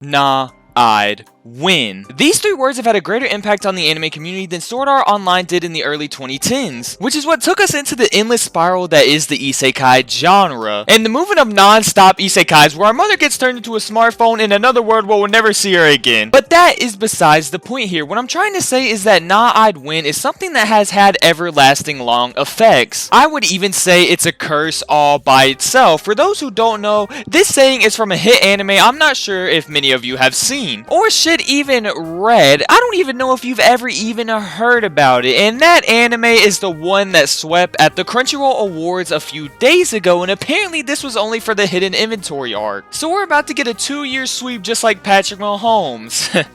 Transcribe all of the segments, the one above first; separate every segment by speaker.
Speaker 1: Nah, I'd win. These three words have had a greater impact on the anime community than Sword Art Online did in the early 2010s, which is what took us into the endless spiral that is the isekai genre, and the movement of non-stop isekais where our mother gets turned into a smartphone in another world where we'll never see her again. But that is besides the point here. What I'm trying to say is that Nah I'd Win is something that has had everlasting long effects. I would even say it's a curse all by itself. For those who don't know, this saying is from a hit anime I'm not sure if many of you have seen, or shit even read. I don't even know if you've ever even heard about it, and that anime is the one that swept at the Crunchyroll Awards a few days ago, and apparently this was only for the hidden inventory arc. So we're about to get a 2-year sweep just like Patrick Mahomes.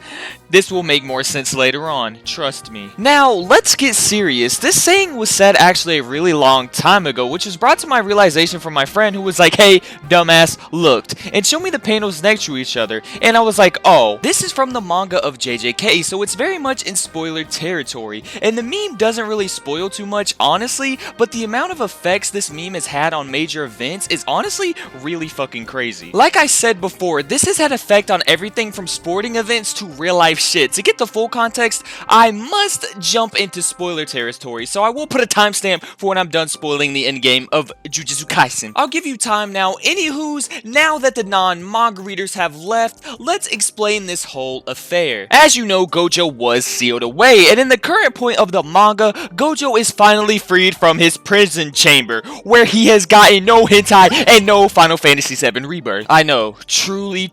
Speaker 1: This will make more sense later on, trust me. Now, let's get serious. This saying was said actually a really long time ago, which was brought to my realization from my friend who was like, hey, dumbass, looked, and showed me the panels next to each other, and I was like, oh, this is from the manga of JJK, so it's very much in spoiler territory, and the meme doesn't really spoil too much, honestly, but the amount of effects this meme has had on major events is honestly really fucking crazy. Like I said before, this has had effect on everything from sporting events to real life shit. To get the full context, I must jump into spoiler territory, so I will put a timestamp for when I'm done spoiling the endgame of Jujutsu Kaisen. I'll give you time now. Anywho's, now that the non-manga readers have left, let's explain this whole affair. As you know, Gojo was sealed away, and in the current point of the manga, Gojo is finally freed from his prison chamber, where he has gotten no hentai and no Final Fantasy VII Rebirth. I know, truly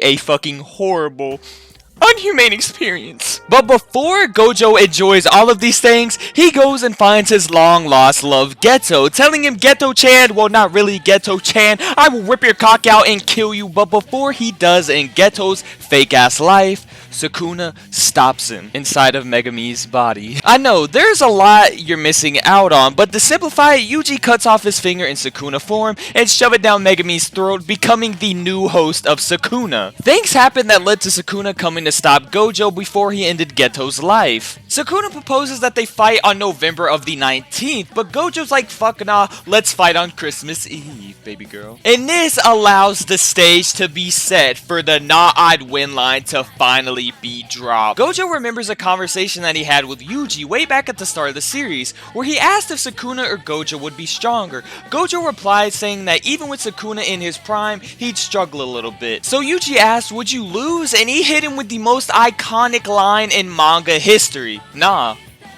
Speaker 1: a fucking horrible, unhumane experience. But before Gojo enjoys all of these things, he goes and finds his long lost love Geto, telling him, Geto-chan, well not really Geto-chan, I will rip your cock out and kill you. But before he does in Geto's fake ass life, Sukuna stops him inside of Megami's body. I know, there's a lot you're missing out on, but to simplify it, Yuji cuts off his finger in Sukuna form and shove it down Megami's throat, becoming the new host of Sukuna. Things happen that led to Sukuna coming to stop Gojo before he ended Geto's life. Sukuna proposes that they fight on November of the 19th, but Gojo's like, fuck nah, let's fight on Christmas Eve, baby girl. And this allows the stage to be set for the Nah I'd Win line to finally be dropped. Gojo remembers a conversation that he had with Yuji way back at the start of the series, where he asked if Sukuna or Gojo would be stronger. Gojo replied saying that even with Sukuna in his prime, he'd struggle a little bit. So Yuji asked, would you lose? And he hit him with the most iconic line in manga history. Nah,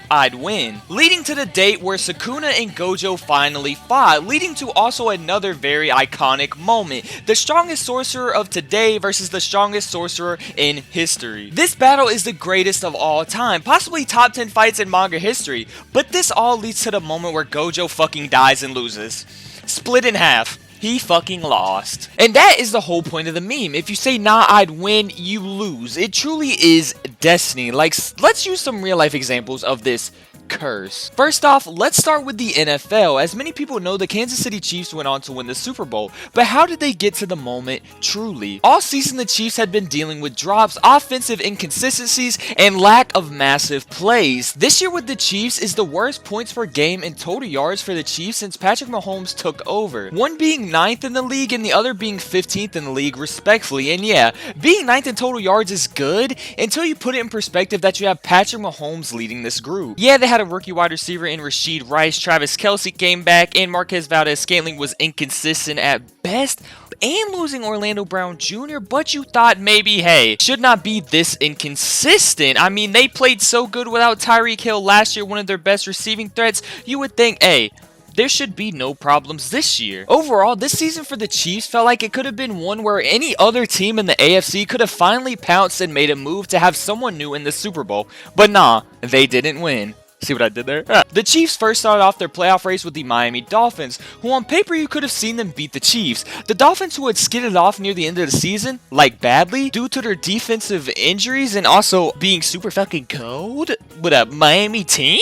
Speaker 1: I'd win. Leading to the date where Sukuna and Gojo finally fought, leading to also another very iconic moment. The strongest sorcerer of today versus the strongest sorcerer in history. This battle is the greatest of all time, possibly top 10 fights in manga history, but this all leads to the moment where Gojo fucking dies and loses. Split in half. He fucking lost. And that is the whole point of the meme. If you say, nah, I'd win, you lose. It truly is destiny. Like, let's use some real life examples of this curse. First off, let's start with the NFL. As many people know, the Kansas City Chiefs went on to win the Super Bowl, but how did they get to the moment truly? All season the Chiefs had been dealing with drops, offensive inconsistencies, and lack of massive plays. This year with the Chiefs is the worst points per game and total yards for the Chiefs since Patrick Mahomes took over. One being 9th in the league and the other being 15th in the league respectfully. And yeah, being 9th in total yards is good until you put it in perspective that you have Patrick Mahomes leading this group. Yeah, they had a rookie wide receiver in Rashid Rice, Travis Kelce came back, and Marquez Valdez-Scantling was inconsistent at best, and losing Orlando Brown Jr., but you thought maybe, hey, should not be this inconsistent. I mean, they played so good without Tyreek Hill last year, one of their best receiving threats. You would think, hey, there should be no problems this year. Overall, this season for the Chiefs felt like it could have been one where any other team in the AFC could have finally pounced and made a move to have someone new in the Super Bowl. But nah, they didn't win. See what I did there? The Chiefs first started off their playoff race with the Miami Dolphins, who on paper you could have seen them beat the Chiefs. The Dolphins, who had skidded off near the end of the season, like badly, due to their defensive injuries and also being super fucking cold with a Miami team?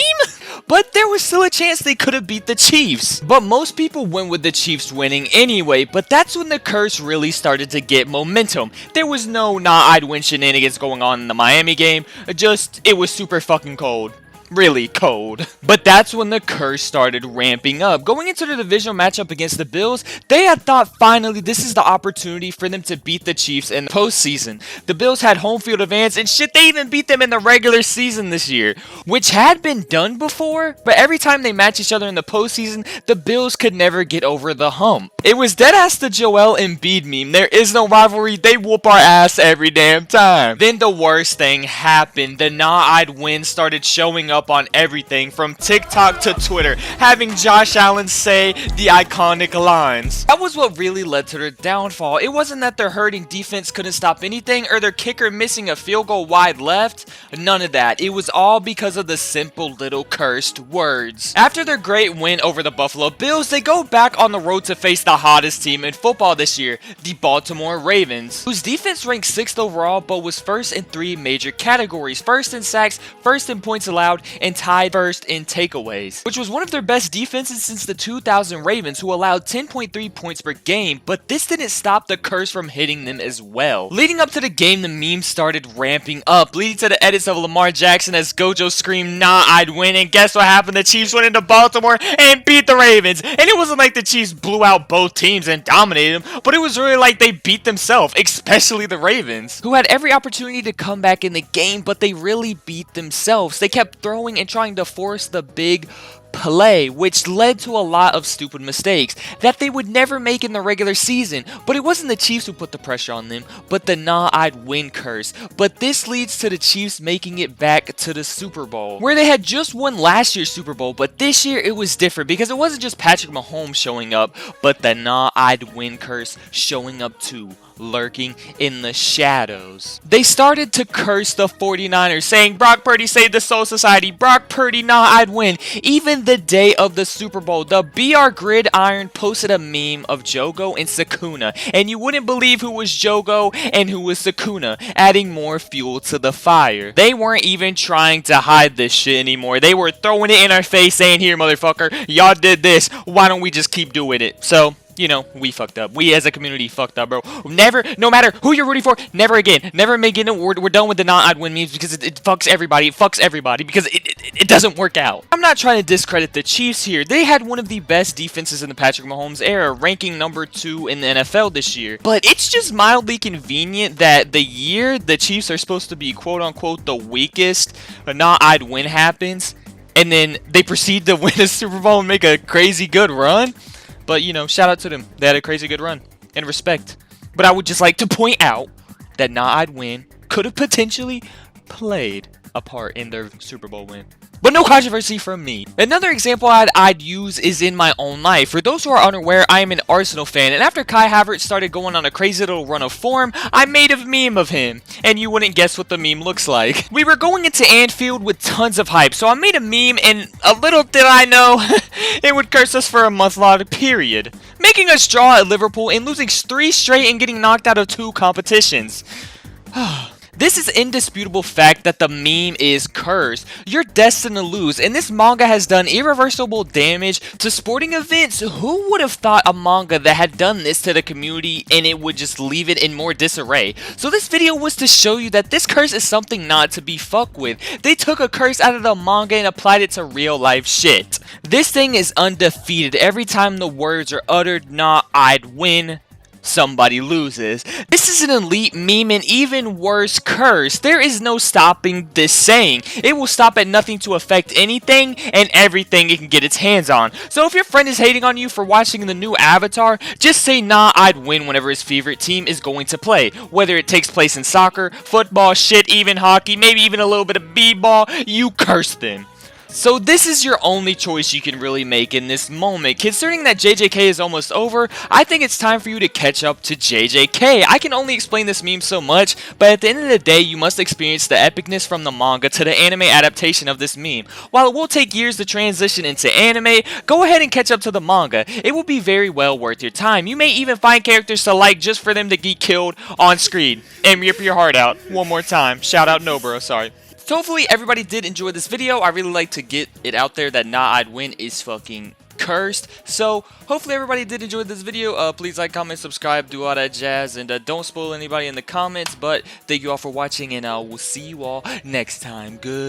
Speaker 1: But there was still a chance they could have beat the Chiefs. But most people went with the Chiefs winning anyway, but that's when the curse really started to get momentum. There was no nah I'd win shenanigans going on in the Miami game, just it was super fucking cold. really cold. But that's when the curse started ramping up. Going into the divisional matchup against the Bills, they had thought finally this is the opportunity for them to beat the Chiefs in the postseason. The Bills had home field advantage, and shit, they even beat them in the regular season this year, which had been done before, but every time they match each other in the postseason, the Bills could never get over the hump. It was deadass the Joel Embiid meme. There is no rivalry, they whoop our ass every damn time. Then the worst thing happened. The I'd win started showing up on everything from TikTok to Twitter, having Josh Allen say the iconic lines. That was what really led to their downfall. It wasn't that their hurting defense couldn't stop anything or their kicker missing a field goal wide left. None of that. It was all because of the simple little cursed words. After their great win over the Buffalo Bills, they go back on the road to face the hottest team in football this year, the Baltimore Ravens, whose defense ranked 6th overall but was first in 3 major categories: first in sacks, first in points allowed, and tied first in takeaways, which was one of their best defenses since the 2000 Ravens, who allowed 10.3 points per game. But this didn't stop the curse from hitting them as well. Leading up to the game, the memes started ramping up, leading to the edits of Lamar Jackson as Gojo screamed, "Nah, I'd win," and guess what happened? The Chiefs went into Baltimore and beat the Ravens. And it wasn't like the Chiefs blew out both teams and dominated them, but it was really like they beat themselves, especially the Ravens, who had every opportunity to come back in the game, but they really beat themselves. They kept throwing and trying to force the big play, which led to a lot of stupid mistakes that they would never make in the regular season. But it wasn't the Chiefs who put the pressure on them, but the I'd win curse. But this leads to the Chiefs making it back to the Super Bowl, where they had just won last year's Super Bowl, but this year it was different because it wasn't just Patrick Mahomes showing up, but the I'd win curse showing up too, lurking in the shadows. They started to curse the 49ers, saying Brock Purdy saved the Soul Society, Brock Purdy, I'd win. Even the day of the Super Bowl, the BR Gridiron posted a meme of Jogo and Sakuna, and you wouldn't believe who was Jogo and who was Sakuna, adding more fuel to the fire. They weren't even trying to hide this shit anymore. They were throwing it in our face, saying, "Here, motherfucker, y'all did this, why don't we just keep doing it?" So, you know, we fucked up. We as a community fucked up, bro. Never, no matter who you're rooting for, never again. Never make it. We're done with the I'd win memes because it fucks everybody. It fucks everybody because it doesn't work out. I'm not trying to discredit the Chiefs here. They had one of the best defenses in the Patrick Mahomes era, ranking number 2 in the NFL this year. But it's just mildly convenient that the year the Chiefs are supposed to be quote-unquote the weakest, I'd win happens, and then they proceed to win a Super Bowl and make a crazy good run. But, you know, shout out to them. They had a crazy good run. And respect. But I would just like to point out that I'd win could have potentially played a part in their Super Bowl win. But no controversy from me. Another example I'd use is in my own life. For those who are unaware, I am an Arsenal fan, and after Kai Havertz started going on a crazy little run of form, I made a meme of him, and you wouldn't guess what the meme looks like. We were going into Anfield with tons of hype, so I made a meme, and a little did I know, it would curse us for a month-long period, making us draw at Liverpool and losing 3 straight and getting knocked out of 2 competitions. This is indisputable fact that the meme is cursed. You're destined to lose, and this manga has done irreversible damage to sporting events. Who would have thought a manga that had done this to the community and it would just leave it in more disarray? So this video was to show you that this curse is something not to be fucked with. They took a curse out of the manga and applied it to real life shit. This thing is undefeated. Every time the words are uttered, I'd win, somebody loses. This is an elite meme and even worse curse. There is no stopping this saying. It will stop at nothing to affect anything and everything it can get its hands on. So if your friend is hating on you for watching the new Avatar, just say I'd win whenever his favorite team is going to play. Whether it takes place in soccer, football, shit, even hockey, maybe even a little bit of b-ball, you curse them. So this is your only choice you can really make in this moment. Considering that JJK is almost over, I think it's time for you to catch up to JJK. I can only explain this meme so much, but at the end of the day, you must experience the epicness from the manga to the anime adaptation of this meme. While it will take years to transition into anime, go ahead and catch up to the manga. It will be very well worth your time. You may even find characters to like just for them to get killed on screen and rip your heart out. One more time. Shout out Nobro, sorry. So hopefully everybody did enjoy this video. I really like to get it out there that I'd win is fucking cursed. So hopefully everybody did enjoy this video. Please like, comment, subscribe, do all that jazz, and don't spoil anybody in the comments. But thank you all for watching, and I will see you all next time. Good.